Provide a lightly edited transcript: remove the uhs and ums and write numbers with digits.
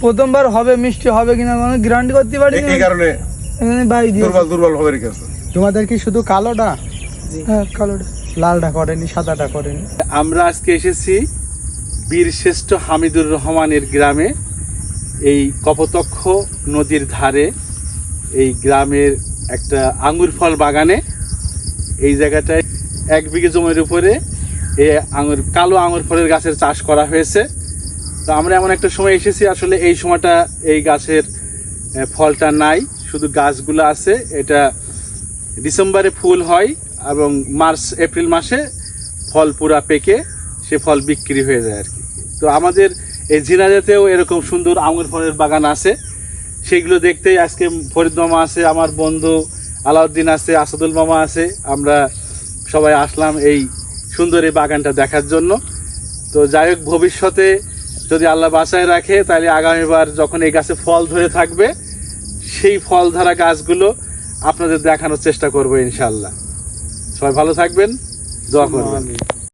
প্রথমবার হবে মিষ্টি হবে কিনা কোনো গ্যারান্টি করতে পারি না, এই কারণে এখানে বাই দিয়ে দুর্বল হবে রেখেছে। তোমাদের কি শুধু কালোটা? হ্যাঁ কালোটা, লালটা করেনি, সাদাটা করেনি? আমরা আজকে এসেছি বীরশ্রেষ্ঠ হামিদুর রহমানের গ্রামে, এই কপোতক্ষ নদীর ধারে এই গ্রামের একটা আঙ্গুর ফল বাগানে। এই জায়গাটায় 1 বিঘে জমির উপরে এই কালো আঙ্গুর ফলের গাছের চাষ করা হয়েছে। তো আমরা এমন একটা সময় এসেছি, আসলে এই সময়টা এই গাছের ফলটা নাই, শুধু গাছগুলো আছে। এটা ডিসেম্বরে ফুল হয় এবং মার্চ এপ্রিল মাসে ফল পুরা পেকে সে ফল বিক্রি হয়ে যায় আর কি। তো আমাদের এই ঝিনাইদহেতেও এরকম সুন্দর আঙ্গুর ফলের বাগান আছে, সেইগুলো দেখতেই আজকে ফরিদ মামা আছে, আমার বন্ধু আলাউদ্দিন আছে, আসাদুল মামা আছে, আমরা সবাই আসলাম এই সুন্দর এই বাগানটা দেখার জন্য। তো যাই হোক, ভবিষ্যতে যদি আল্লাহ বাঁচায় রাখে তাহলে আগামীবার যখন এই গাছে ফল ধরে থাকবে সেই ফল ধরা গাছগুলো আপনাদের দেখানোর চেষ্টা করবো ইনশাআল্লাহ। সবাই ভালো থাকবেন, দোয়া করবেন।